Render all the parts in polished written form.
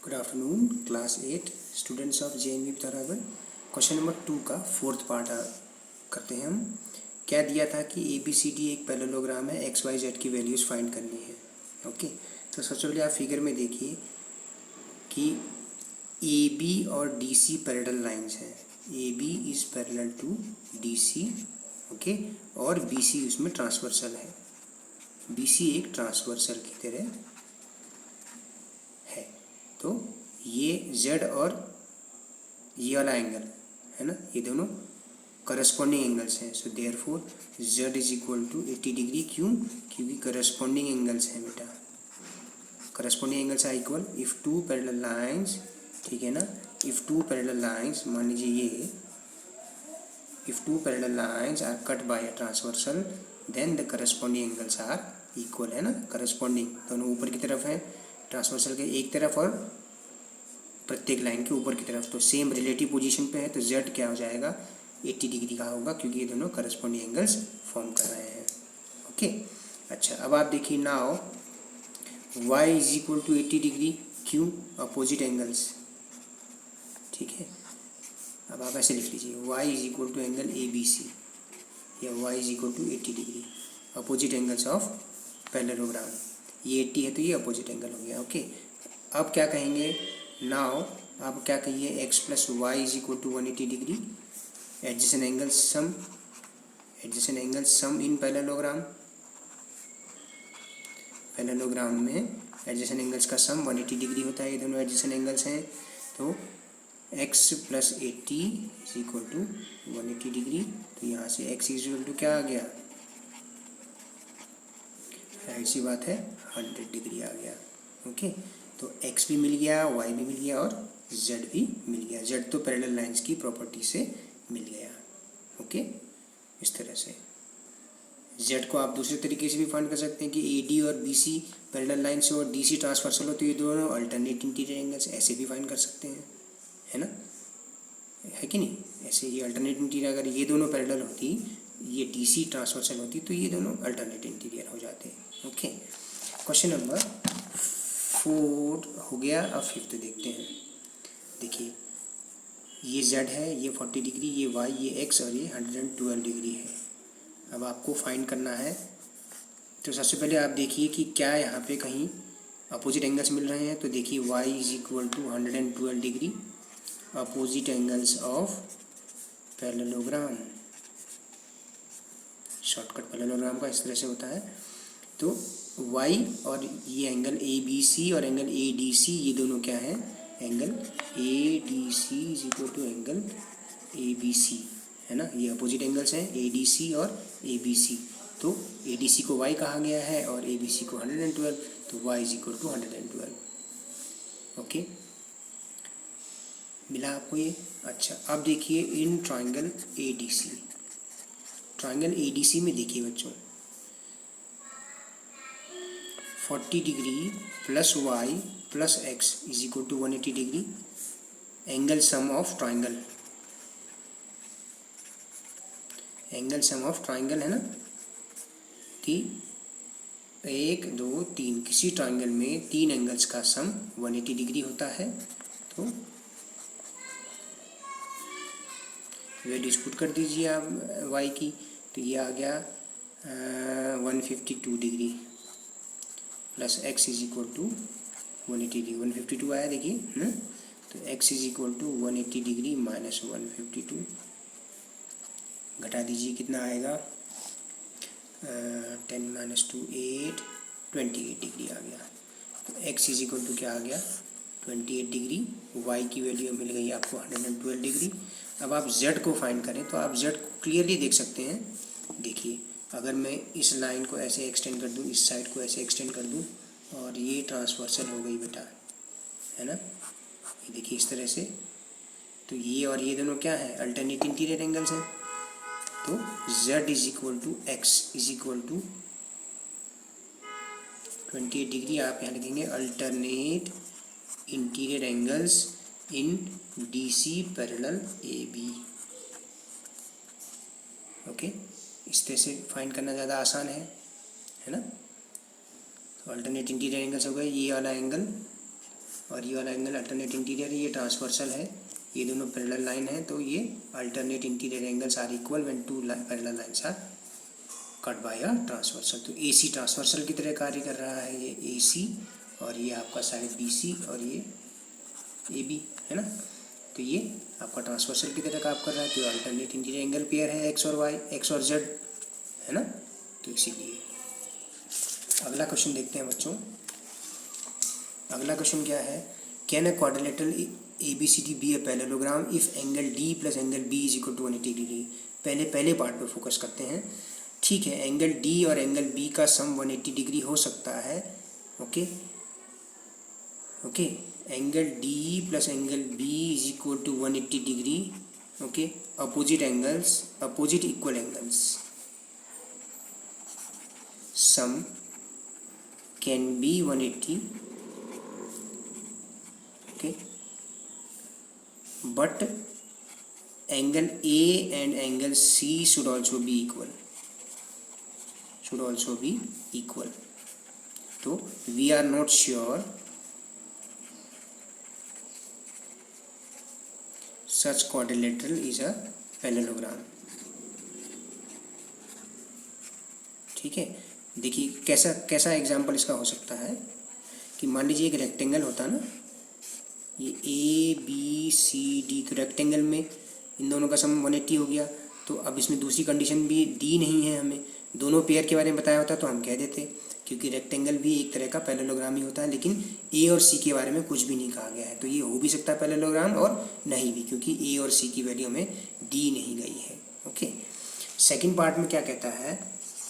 Good afternoon class 8 students of JNV Pithoragarh. Question number 2 का fourth part करते हैं हम। क्या दिया था कि ABCD एक पैरेललोग्राम है, XYZ की वैल्यूज़ फाइंड करनी है। ओके, तो सबसे पहले आप फिगर में देखिए कि AB और DC पैरेलल लाइंस हैं। AB is parallel to DC, okay, और BC उसमें ट्रांसवर्सल है। BC एक ट्रांसवर्सल की तरह है। तो ये Z और ये वाला एंगल है ना, ये दोनों करस्पॉन्डिंग एंगल्स हैं। So therefore Z is equal to 80 degree. क्यों? क्योंकि करस्पॉन्डिंग एंगल्स हैं बेटा। Corresponding angles are equal if two parallel lines, ठीक है ना, इफ़ टू पैरेलल लाइंस, मान लीजिए ये if two parallel lines are cut by a transversal then the corresponding angles are equal, है ना। करस्पॉन्डिंग दोनों ऊपर की तरफ है, ट्रांसवर्सल के एक तरफ और प्रत्येक लाइन के ऊपर की तरफ, तो सेम रिलेटिव पोजीशन पे है। तो Z क्या हो जाएगा, 80 डिग्री का होगा, क्योंकि ये दोनों करस्पॉन्डिंग एंगल्स फॉर्म कर रहे हैं। ओके, अच्छा, अब आप देखिए now Y is equal to 80 degree. क्यों? अपोजिट एंगल्स, ठीक है। अब आप ऐसे लिख लीजिए Y is equal to angle ABC या Y is equal to 80 degree, opposite angles of parallelogram. ये 80 है तो ये अपोजिट एंगल हो गया। ओके, अब क्या कहेंगे नाउ, आप क्या कहिए x plus y is equal to 180 degree, adjacent angle sum in parallelogram. Parallelogram में एडजेसेंट एंगल्स का सम 180 डिग्री होता है। ये दोनों एडजेसेंट एंगल्स हैं, तो x plus 80 is equal to 180 degree. तो यहाँ से x इज इक्वल टू क्या आ गया, ऐसी बात है 100 डिग्री आ गया। ओके, तो x भी मिल गया, y भी मिल गया और z भी मिल गया। z तो पैरेलल लाइंस की प्रॉपर्टी से मिल गया। ओके, इस तरह से z को आप दूसरे तरीके से भी फाइंड कर सकते हैं कि AD और BC पैरेलल लाइंस और DC ट्रांसवर्सल हो, तो ये दोनों अल्टरनेट इंटीरियर एंगल्स ऐसे भी फाइंड कर सकते हैं, है ना, है कि नहीं। ऐसे ये अल्टरनेट इंटीरियर, अगर ये दोनों पैरेलल होती, ये DC ट्रांसवर्सल होती, तो ये दोनों अल्टरनेट इंटीरियर हो जाते। ओके, क्वेश्चन नंबर 4 हो गया। अब 5th देखते हैं। देखिए ये Z है, ये 40 डिग्री, ये Y, ये X और ये 112 डिग्री है। अब आपको फाइंड करना है, तो सबसे पहले आप देखिए कि क्या यहाँ पे कहीं अपोजिट एंगल्स मिल रहे हैं। तो देखिए Y is equal to 112 degree, opposite angles of parallelogram. Shortcut parallelogram का इस तरह से होता है। तो Y और ये एंगल ABC और एंगल ADC, ये दोनों क्या हैं, angle ADC is equal to angle ABC, है ना। ये अपोजिट एंगल्स हैं ADC और ABC। तो ADC को Y कहा गया है और ABC को 112, तो Y is equal to 112। Okay, मिला आपको ये। अच्छा, अब देखिए in triangle ADC, triangle ADC में देखिए बच्चों 40 degree plus Y plus X is equal to 180 degree, angle sum of triangle, angle sum of triangle है ना, कि 1 2 3 किसी ट्राइंगल में 3 एंगल्स का सम 180 डिग्री होता है। तो वैल्यूज पुट कर दीजिए आप Y की, तो ये आ गया 152 degree plus X is equal to 180 degree, 152 आया देखिए। तो X is equal to 180 degree minus 152, घटा दीजिए कितना आएगा, 10 माइनस 2 8, 28 डिग्री आ गया। तो X इज इक्वल टू क्या आ गया, 28 डिग्री। Y की वैल्यू मिल गई आपको 112 डिग्री। अब आप Z को फाइंड करें तो आप Z को क्लियरली देख सकते हैं। देखिए अगर मैं इस लाइन को ऐसे एक्सटेंड कर दूं, इस साइड को ऐसे एक्सटेंड कर दूं, और ये ट्रांसवर्सल हो गई बेटा, है ना, ये देखिए इस तरह से। तो ये और ये दोनों क्या है, अल्टरनेट इंटीरियर एंगल्स हैं। तो Z is equal to X is equal to 28 degree, आप यहाँ लिखेंगे alternate interior angles in DC parallel AB। ओके, इस तरह से फाइंड करना ज़्यादा आसान है ना। तो अल्टरनेट इंटीरियर एंगल्स हो गए, ये वाला एंगल और ये वाला एंगल अल्टरनेट इंटीरियर, ये ट्रांसवर्सल है, ये दोनों पैरेलल लाइन है, तो ये alternate interior angles are equal when two parallel lines are cut by a transversal. तो AC ट्रांसवर्सल की तरह कार्य कर रहा है ये AC, और ये आपका साइड BC और ये AB है ना। तो ये आपका ट्रांसवर्सल की तरह काम कर रहा है, तो अल्टरनेट इंटीरियर एंगल पेयर है X और Y, X और Z है ना। तो इसीलिए अगला क्वेश्चन देखते हैं बच्चों। अगला क्वेश्चन क्या है, can a quadrilateral ABCD be a parallelogram if angle D plus angle B is equal to 180 degree. पहले पार्ट पर फोकस करते हैं। ठीक है, एंगल D और एंगल B का सम 180 डिग्री हो सकता है। Okay, angle D plus angle B is equal to 180 degree. Okay, opposite angles, opposite equal angles, sum can be 180, okay, but angle A and angle C should also be equal, तो we are not sure such quadrilateral is a parallelogram। ठीक है, देखिए कैसा example इसका हो सकता है कि मान लीजिए एक रेक्टेंगल होता है ना, ये ABCD के रेक्टेंगल में इन दोनों का सम 180 हो गया। तो अब इसमें दूसरी कंडीशन भी दी नहीं है, हमें दोनों पेयर के बारे में बताया होता तो हम कह देते, क्योंकि रेक्टेंगल भी एक तरह का पैरेललोग्राम ही होता है, लेकिन A और C के बारे में कुछ भी नहीं कहा गया है। तो ये हो भी सकता है पैरेललोग्राम और नहीं भी, क्योंकि A और C की वैल्यू हमें दी नहीं गई है। ओके, सेकेंड पार्ट में क्या कहता है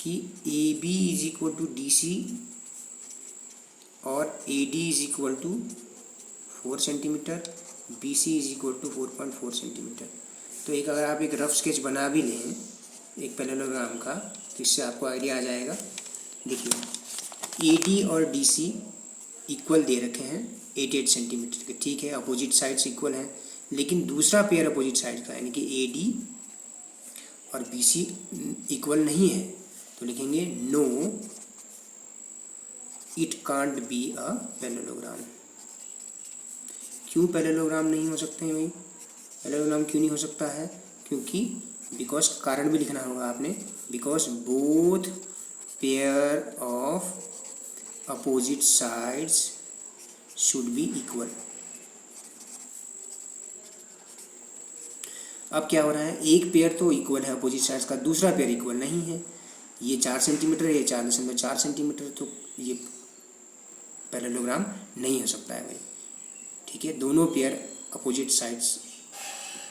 कि AB is equal to DC और AD is equal to 4 centimetre, BC is equal to 4.4 centimetre. तो एक अगर आप एक रफ स्केच बना भी लें एक पैरेललोग्राम का, तो इससे आपको आइडिया आ जाएगा। देखिए AD और DC इक्वल दे रखे हैं 8 सेंटीमीटर के, ठीक है, अपोजिट साइड्स इक्वल हैं, लेकिन दूसरा पेयर अपोजिट साइड का यानी कि AD और BC इक्वल नहीं है, तो लिखेंगे no it can't be a parallelogram. क्यों पैरेललोग्राम नहीं हो सकते हैं भाई? पैरेललोग्राम क्यों नहीं हो सकता है? क्योंकि बिकॉज, कारण भी लिखना होगा आपने, because both pair of opposite sides should be equal. अब क्या हो रहा है, एक पेयर तो इक्वल है अपोजिट साइड्स का, दूसरा पेयर इक्वल नहीं है। ये 4 सेंटीमीटर है, ये 4.4 सेंटीमीटर, तो ये पैरेललोग्राम नहीं हो सकता है भाई। ठीक है, दोनों पेयर अपोजिट साइड्स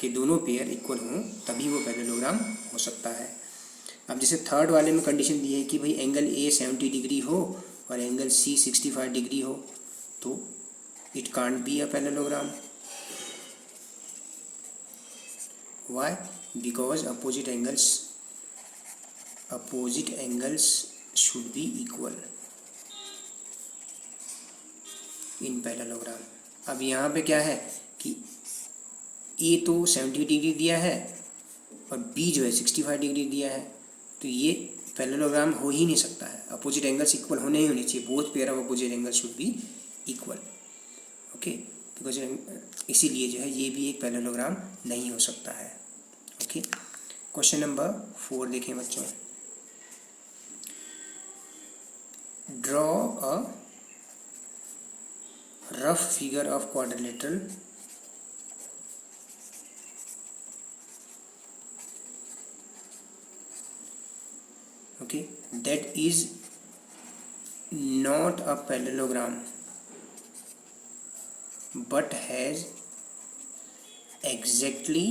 के दोनों पेयर इक्वल हों तभी वो पैरेललोग्राम हो सकता है। अब जैसे थर्ड वाले में कंडीशन दी है कि भाई एंगल A 70 डिग्री हो और एंगल C 65 डिग्री हो, तो it can't be a parallelogram. Why? Because opposite angles should be equal in parallelogram. अब यहाँ पे क्या है कि A तो 70 डिग्री दिया है और B जो है 65 डिग्री दिया है, तो ये पैरेललोग्राम हो ही नहीं सकता है। अपोजिट एंगल्स इक्वल होने ही होने चाहिए, both pair of opposite angle should be equal. Okay, because इसीलिए जो है ये भी एक पैरेललोग्राम नहीं हो सकता है। ओके, क्वेश्चन नंबर 4 देखें बच्चों। Draw a rough figure of quadrilateral okay that is not a parallelogram but has exactly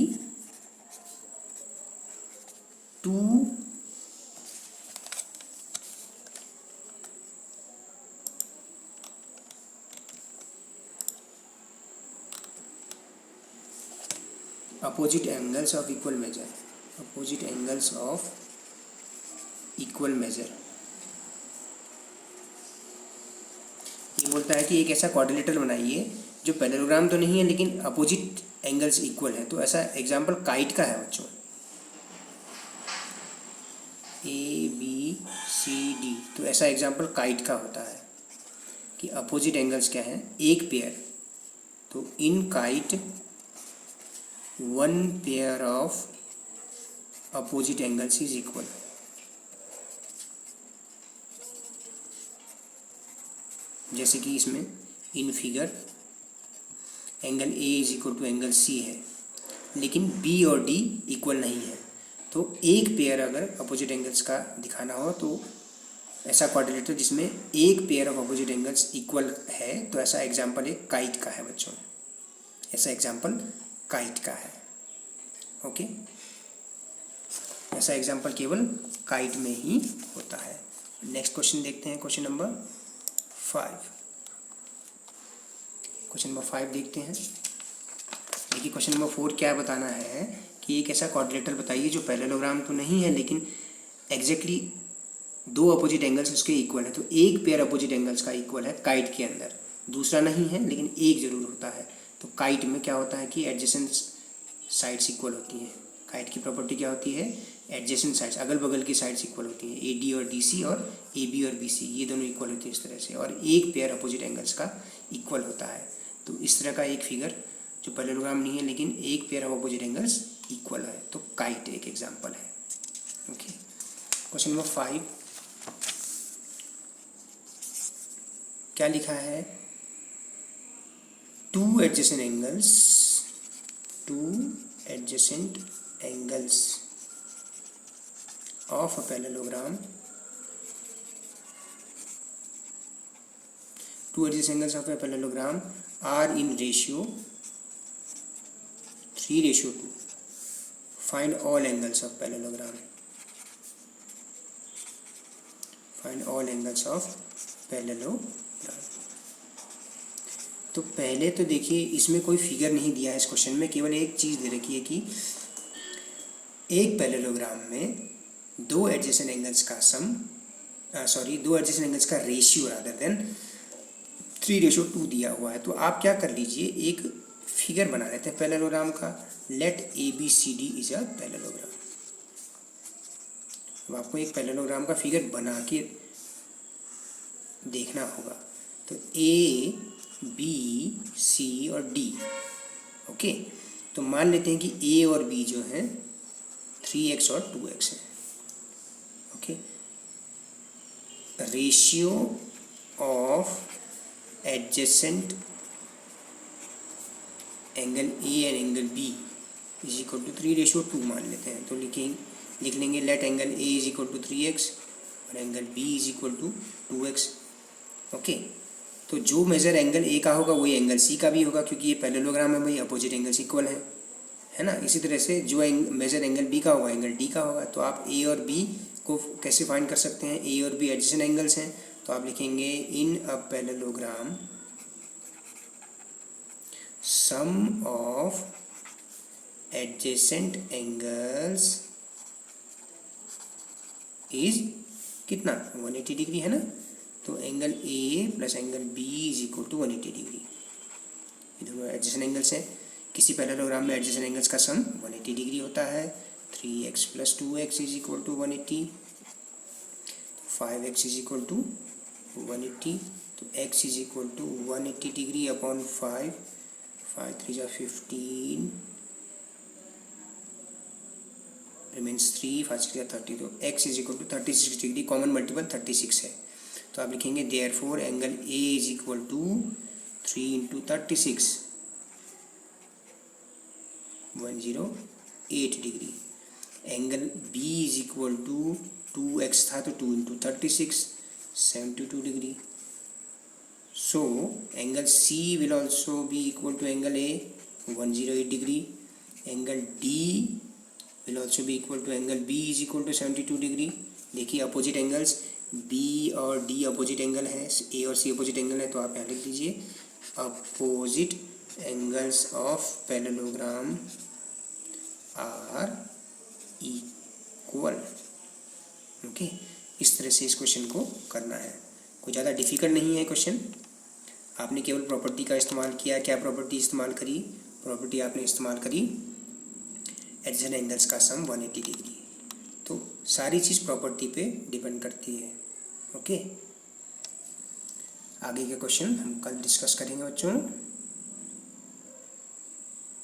two opposite angles of equal measure, opposite angles of equal measure। ये बोलता है कि एक ऐसा क्वाड्रिलेटरल बनाइए जो पैरेललोग्राम तो नहीं है लेकिन अपोजिट एंगल्स इक्वल है। तो ऐसा एग्जांपल काइट का है बच्चों, ABCD, तो ऐसा एग्जांपल काइट का होता है कि अपोजिट एंगल्स क्या है, एक पेयर तो in kite one pair of opposite angles is equal. जैसे कि इसमें in figure angle A is equal to angle C है, लेकिन बी और डी इक्वल नहीं है। तो एक पेयर अगर अपोजिट एंगल्स का दिखाना हो तो ऐसा क्वाड्रिलेटरल जिसमें एक pair of opposite angles equal है, तो ऐसा एग्जांपल एक काइट का है बच्चों, ऐसा एग्जांपल काइट का है। ओके, ऐसा एग्जांपल केवल काइट में ही होता है। नेक्स्ट क्वेश्चन देखते हैं, क्वेश्चन नंबर 5। क्वेश्चन नंबर 5 देखते हैं। देखिए क्वेश्चन नंबर 4 क्या बताना है कि एक ऐसा क्वाड्रिलेटरल बताइए जो पैरेललोग्राम तो नहीं है लेकिन एग्जैक्टली दो अपोजिट एंगल्स उसके इक्वल है। तो एक पेयर अपोजिट एंगल्स का इक्वल है काइट के अंदर, दूसरा नहीं है लेकिन एक जरूर होता है। तो काइट में क्या होता है कि एडजेसेंट साइड्स इक्वल होती हैं। काइट की प्रॉपर्टी क्या होती है, एडजेसेंट साइड्स, अगल बगल की साइड्स इक्वल होती हैं। ए डी और डी सी और ए बी और बी सी ये दोनों इक्वल होती है इस तरह से, और एक पेयर अपोजिट एंगल्स का इक्वल होता है। तो इस तरह का एक फिगर जो पैरेललोग्राम नहीं है लेकिन एक pair of opposite angles equal है, तो काइट एक एग्जांपल है। ओके, क्वेश्चन नंबर 5 क्या लिखा है, two adjacent angles of a parallelogram, two adjacent angles of a parallelogram are in ratio 3:2। Find all angles of parallelogram, find all angles of parallelogram. तो पहले तो देखिए इसमें कोई फिगर नहीं दिया है इस क्वेश्चन में, केवल एक चीज़ दे रखी है कि एक पैरेललोग्राम में दो एडजेसेंट एंगल्स का दो एडजेसेंट एंगल्स का रेशियो रादर देन 3:2 दिया हुआ है। तो आप क्या कर लीजिए, एक फिगर बना लेते हैं पैरेललोग्राम का। Let A B C D is a parallelogram. अब आपको एक पैरेललोग्राम का फिगर बना के देखना होगा। तो ए बी सी और डी, ओके, तो मान लेते हैं कि ए और बी जो है 3x और 2x है। Okay, ratio of adjacent angle A and angle B is equal to 3:2 मान लेते हैं। तो लिख लेंगे let angle A is equal to 3x और angle B is equal to 2x। Okay, तो जो मेजर एंगल ए का होगा वही एंगल सी का भी होगा, क्योंकि ये पैरेललोग्राम है भाई, अपोजिट एंगल्स इक्वल है ना। इसी तरह से जो मेजर एंगल बी का होगा एंगल डी का होगा। तो आप ए और बी को कैसे फाइंड कर सकते हैं, ए और बी एडजेसेंट एंगल्स हैं, तो आप लिखेंगे in a parallelogram sum of adjacent angles is कितना, 180 डिग्री है ना। तो angle A plus angle B is equal to 180 degree. ये दोनों एडजेसेंट एंगल्स हैं। किसी पैरेललोग्राम में एडजेसेंट एंगल्स का सम 180 डिग्री होता है। 3x + 2x is equal to 180, 5x is equal to 180। तो x is equal to 180 degree upon 5, 5 3 = 15, remains 3, 5 6 = 30। तो x is equal to 36 degree, common multiple 36 है। तो आप लिखेंगे therefore angle A is equal to 3 × 36, 108 degree. Angle B is equal to 2x था तो 2 × 36, 72 degree. So angle C will also be equal to angle A, 108 degree. Angle D will also be equal to angle B is equal to 72 degree. देखिए opposite angles B और D opposite angle है, A और सी opposite angle है, तो आप यहाँ लिख दीजिए opposite angles of parallelogram are equal. Okay, इस तरह से इस क्वेश्चन को करना है। कोई ज़्यादा डिफिकल्ट नहीं है क्वेश्चन। आपने केवल प्रॉपर्टी का इस्तेमाल किया। क्या प्रॉपर्टी इस्तेमाल करी, प्रॉपर्टी आपने इस्तेमाल करी एडजेसेंट एंगल्स का सम 180 डिग्री। तो सारी चीज़ प्रॉपर्टी पे डिपेंड करती है। ओके, आगे के क्वेश्चन हम कल डिस्कस करेंगे बच्चों।